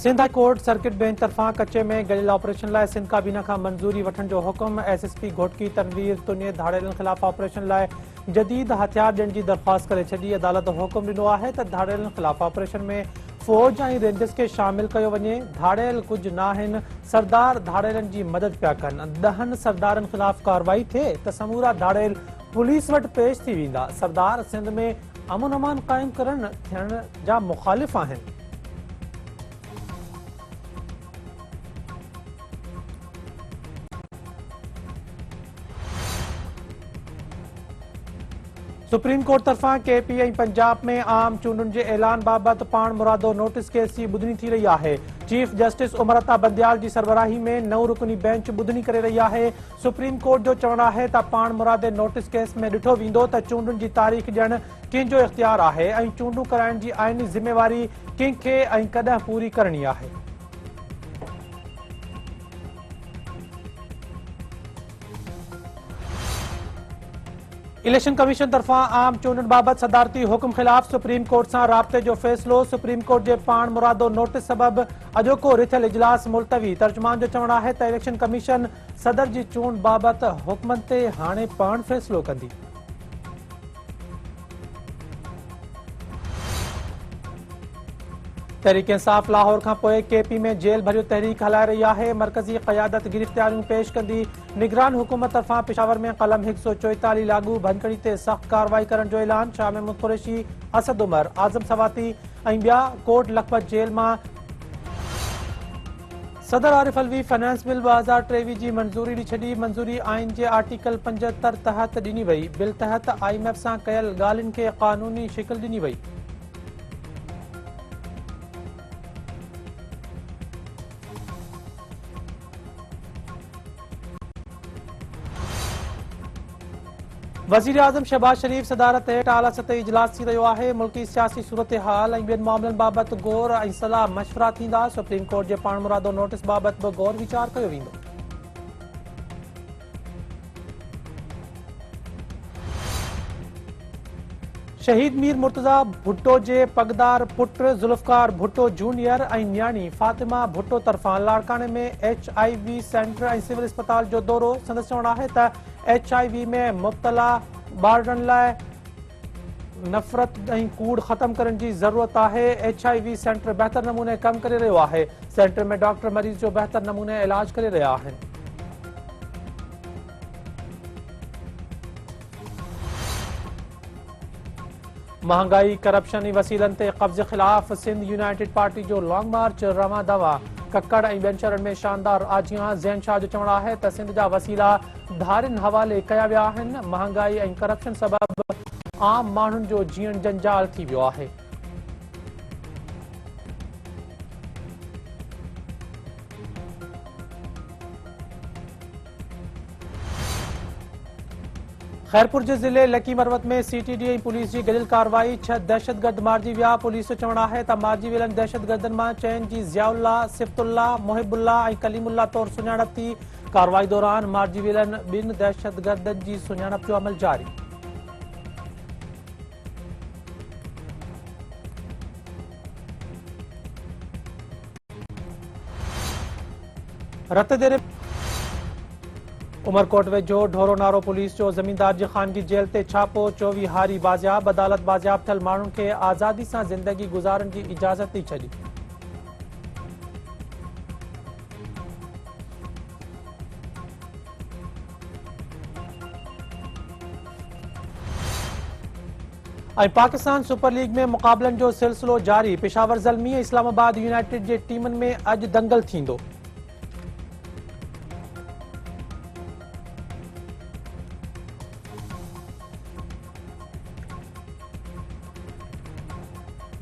Sindh high court circuit bench तरफां कचे में गलियल ऑपरेशन लाइ सिंध काबीना खां मंजूरी वठण जो हुकुम। SSP घोटकी तनवीर तुनिय धाड़ेलनि ख़िलाफ़ ऑपरेशन लाइ जदीद हथियार ॾियण जी दरख़्वास्त करे छॾी। अदालत हुकुम ॾिनो आहे त धाड़ेलनि ख़िलाफ़ ऑपरेशन में फ़ौज ऐं रेंजर्स खे शामिल कयो वञे। धाड़ेल कुझु न आहिनि, सरदार धाड़ेलनि जी मदद पिया कनि। 10 सरदारनि ख़िलाफ़ कार्रवाई थिए त समूरा धाड़ेल पुलिस वटि पेश थी वेंदा। सरदार सिंध में अमन अमान क़ाइमु करण थियण जा मुख़ालिफ़ आहिनि। सुप्रीम कोर्ट तरफां KP ऐं पंजाब में आम चूंडुनि जे ऐलान बाबति पाण मुरादो नोटिस केस जी ॿुधणी थी रही आहे। चीफ जस्टिस उमर अता बंदयाल जी सरबराही में 9 रुकनी बेंच ॿुधणी करे रही आहे। सुप्रीम कोर्ट जो चवणु आहे त पाण मुरादे नोटिस केस में ॾिठो वेंदो त चूंडुनि जी तारीख़ ॾियणु कंहिंजो इख़्तियार आहे ऐं चूंडूं कराइण जी आइनी ज़िम्मेवारी कंहिंखे ऐं कॾहिं पूरी करणी आहे। इलेक्शन कमीशन तरफां आम चूंडुनि बाबति सदारती हुकुम ख़िलाफ़ सुप्रीम कोर्ट सां राब्ते जो फ़ैसिलो। सुप्रीम कोर्ट जे पाण मुरादो नोटिस सबबि अॼोको रिथियल इजलास मुलतवी। तर्जुमान जो चवणु आहे त इलेक्शन कमीशन सदर जी चूंड बाबति हुकमनि ते हाणे पाण फ़ैसिलो कंदी। तहरीक इंसाफ़ लाहौर खां पोइ KP में जेल भरियो तहरीक हलाए रही आहे। मरकज़ी क़यादत गिरफ़्तारियूं पेश कंदी। निगरान हुकूमत तरफां पेशावर में क़लम 144 लागू भनकड़ी ते सख़्त कार्रवाई करण जो ऐलान। शाह महमूद कुरैशी, असद उमर, आज़म सवाती ऐं ॿिया कोट लखपत जेल मां। सदर आरिफ अलवी फाइनेंस बिल 2023 जी मंज़ूरी ॾई छॾी। मंज़ूरी आइन जे आर्टिकल 75 तहत ॾिनी वई। बिल तहत IMF सां कयल ॻाल्हियुनि खे क़ानूनी शिकल ॾिनी वई। वज़ीर आज़म शहबाज शरीफ सदारत हेठि आला सतही इजलास थी रहियो आहे। मुल्की सियासी सूरत हाल ऐं ॿियनि मामलनि बाबति गौर ऐं सलाह मशवरा थींदा। सुप्रीम कोर्ट जे पाण मुरादो नोटिस बाबति बि गौर वीचार कयो वेंदो। शहीद मीर मुर्तज़ा भुट्टो जे पगदार पुट ज़ुल्फ़कार भुट्टो जूनियर ऐं न्याणी फातिमा भुट्टो तरफ़ां लाड़काने में HIV सेंटर ऐं सिविल अस्पताल जो दौरो। संदसि चवणु आहे त HIV में मुब्तला ॿारनि लाइ नफ़रत ऐं कूड़ ख़तम करण जी ज़रूरत आहे। HIV सेंटर बहितर नमूने कमु करे रहियो आहे। सेंटर में डॉक्टर मरीज़ जो बहितर नमूने इलाज करे रहिया आहिनि। महंगाई, करप्शन ऐं वसीलनि ते कब्ज़े ख़िलाफ़ सिंध यूनाइटेड पार्टी जो लॉन्ग मार्च रवां दवा। कक्कड़ ऐं ॿियनि शहरनि में शानदार आजियां। ज़ैन शाह जो चवणु आहे त सिंध जा वसीला धारियुनि हवाले कया विया आहिनि। महंगाई ऐं करप्शन सबबि आम माण्हुनि जो जीअण जंजाल थी वियो आहे। खैरपुर जे ज़िले लकी मरवत में CTD ऐं पुलिस जी गॾियल कार्रवाई। 6 दहशतगर्द मारिजी विया। पुलिस जो चवणु आहे त मारिजी वियलनि दहशतगर्दनि मां 4 जी ज़ियाउल्ला, सिफ़्तुल्ला, मुहिबुल्ला ऐं कलीमुल्ला तौरु सुञाणप थी। कार्रवाई दौरान मारिजी वियलनि 2 दहशतगर्दनि जी सुञाणप जो अमल जारी। रत देरे उमरकोट वेझो ढोरो नारो पुलिस जो ज़मींदार जी ख़ानगी जेल ते छापो। 24 हारी बाज़ियाब। अदालत बाज़ियाब थियल माण्हुनि खे आज़ादी सां ज़िंदगी गुज़ारण जी इजाज़त ॾई छॾी। ऐं पाकिस्तान सुपर लीग में मुक़ाबलनि जो सिलसिलो जारी। पेशावर ज़ल्मी ऐं इस्लामाबाद यूनाइटेड जे टीमनि में अॼु दंगल थींदो।